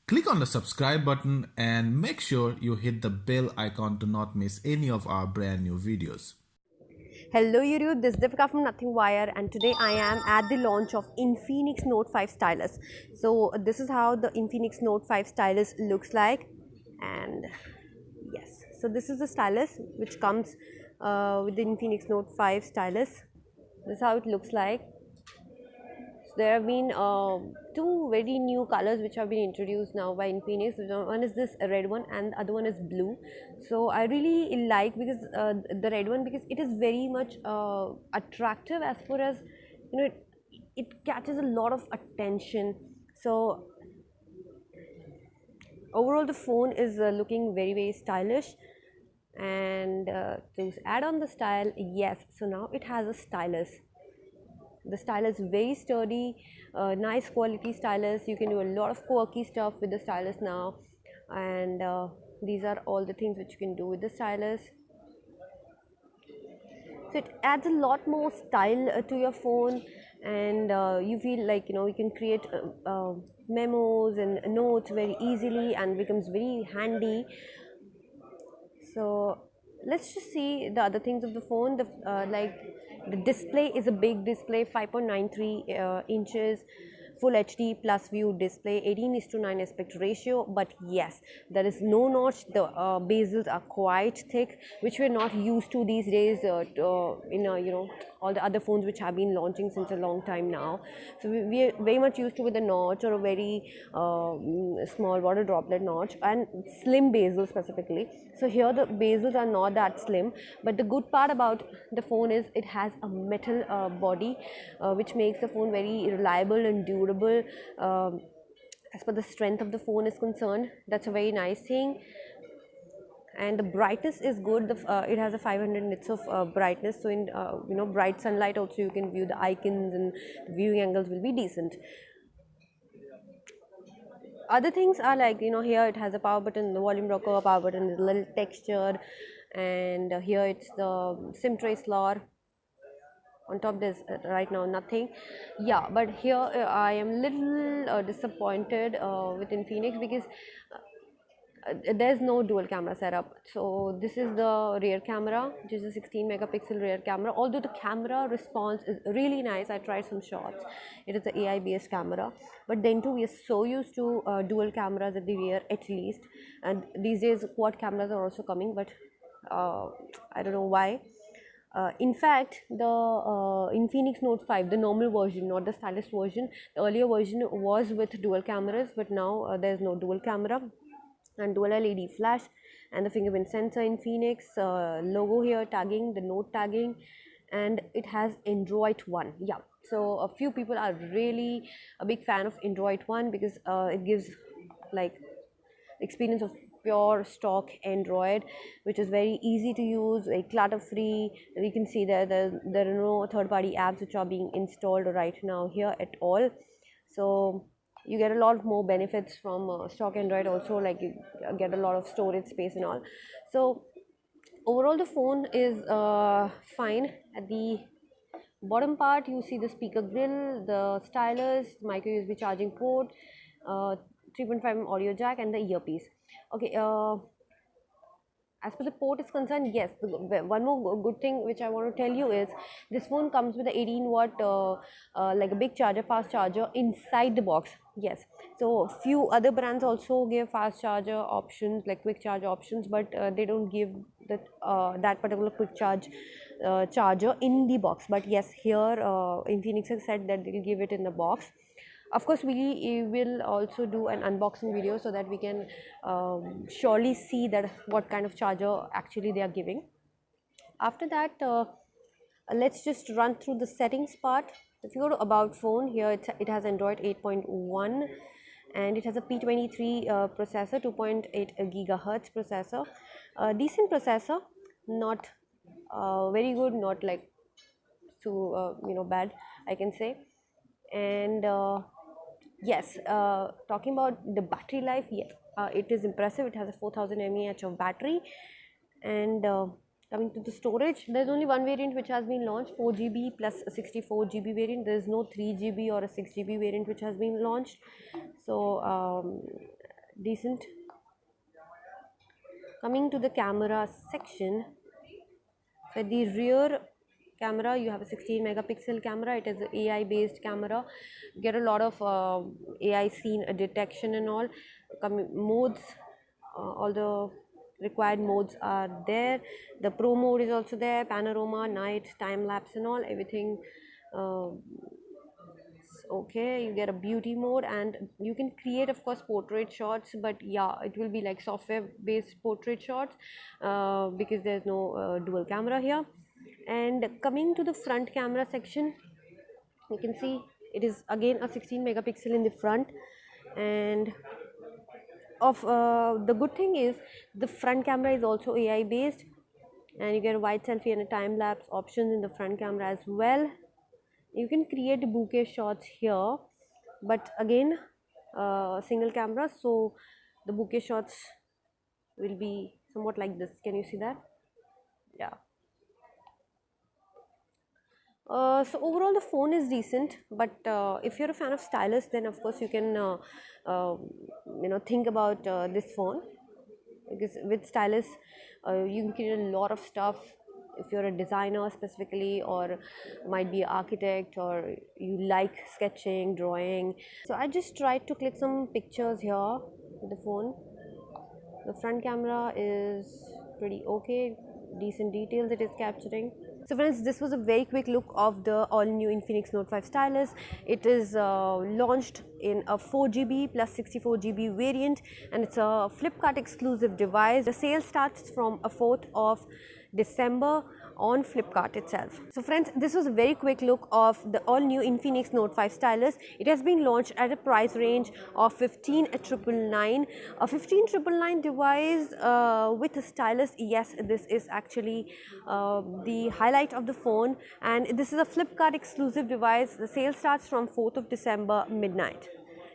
Click on the subscribe button and make sure you hit the bell icon to not miss any of our brand new videos. Hello YouTube, this is Deepika from Nothing Wire and today I am at the launch of Infinix Note 5 Stylus. So this is how the Infinix Note 5 Stylus looks like, and yes, so this is the stylus which comes with the Infinix Note 5 Stylus. This is how it looks like. So there have been two very new colors which have been introduced now by Infinix. One is this red one and the other one is blue. So I really like because the red one, because it is very much attractive as far as it catches a lot of attention. So overall the phone is looking very stylish, and to add on the style, yes, so now it has a stylus. The stylus is very sturdy, nice quality stylus. You can do a lot of quirky stuff with the stylus now, and these are all the things which you can do with the stylus. So it adds a lot more style to your phone, and you feel like you can create memos and notes very easily and becomes very handy. So let's just see the other things of the phone. The display is a big display, 5.93 inches, full HD plus view display, 18:9 aspect ratio. But yes, there is no notch. The bezels are quite thick, which we're not used to these days in all the other phones which have been launching since a long time now. So we are very much used to with a notch or a very small water droplet notch and slim bezel specifically. So here the bezels are not that slim, but the good part about the phone is it has a metal body, which makes the phone very reliable and durable. As per the strength of the phone is concerned, that's a very nice thing. And the brightness is good. It has a 500 nits of brightness, so in bright sunlight also you can view the icons, and the viewing angles will be decent. Other things are like, here it has a power button, the volume rocker, power button is a little textured, and here it's the sim tray slot. On top there's right now nothing. Yeah, but here I am little disappointed with Infinix, because there's no dual camera setup. So this is the rear camera, which is a 16 megapixel rear camera. Although the camera response is really nice, I tried some shots. It is the AI based camera, but then too we are so used to dual cameras at the rear at least, and these days quad cameras are also coming, but I don't know why. In fact, the Infinix Note 5, the normal version, not the stylus version, the earlier version was with dual cameras, but now there's no dual camera, and dual LED flash, and the fingerprint sensor. Infinix logo here, tagging, the note tagging, and it has Android One. Yeah, so a few people are really a big fan of Android One, because it gives like experience of pure stock Android, which is very easy to use, very clutter free. You can see there are no third party apps which are being installed right now here at all. So you get a lot more benefits from stock Android also, like you get a lot of storage space and all. So overall the phone is fine. At the bottom part you see the speaker grill, the stylus, micro USB charging port, uh, 3.5 audio jack, and the earpiece. Okay, as per the port is concerned, yes, one more good thing which I want to tell you is this phone comes with a 18-watt like a big charger, fast charger inside the box. Yes, so few other brands also give fast charger options, like quick charge options, but they don't give that particular quick charge charger in the box. But yes, here Infinix has said that they'll give it in the box. Of course, we will also do an unboxing video so that we can surely see that what kind of charger actually they are giving. After that, let's just run through the settings part. If you go to about phone, here it has Android 8.1, and it has a P23 processor, 2.8 gigahertz processor, decent processor, not very good, not like too bad, I can say. And yes, talking about the battery life, yes, it is impressive. It has a 4000 mAh of battery. And coming to the storage, there's only one variant which has been launched, 4GB plus 64GB variant. There is no 3GB or a 6GB variant which has been launched. So decent. Coming to the camera section, so at the rear camera you have a 16 megapixel camera. It is an AI based camera. You get a lot of AI scene detection and all. Modes, all the required modes are there. The pro mode is also there, panorama, night, time lapse and all, everything. uh, Okay, you get a beauty mode, and you can create of course portrait shots, but yeah, it will be like software based portrait shots, because there's no dual camera here. And coming to the front camera section, you can see it is again a 16 megapixel in the front. And of the good thing is the front camera is also AI based, and you get a wide selfie and a time lapse options in the front camera as well. You can create bouquet shots here, but again single camera, so the bouquet shots will be somewhat like this. Can you see that? Yeah. So overall the phone is decent, but if you're a fan of stylus, then of course you can think about this phone, because with stylus you can create a lot of stuff. If you're a designer specifically, or might be an architect, or you like sketching, drawing. So I just tried to click some pictures here with the phone. The front camera is pretty okay, decent details it is capturing. So friends, this was a very quick look of the all new Infinix Note 5 stylus. It is launched in a 4GB plus 64GB variant, and it's a Flipkart exclusive device. The sale starts from a 4th of December on Flipkart itself. So friends, this was a very quick look of the all new Infinix Note 5 stylus. It has been launched at a price range of 15,999. A 15,999 device with a stylus. Yes, this is actually the highlight of the phone, and this is a Flipkart exclusive device. The sale starts from 4th of December midnight.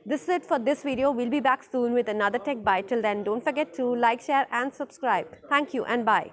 This is it for this video. We'll be back soon with another tech bite. Till then, don't forget to like, share and subscribe. Thank you and bye.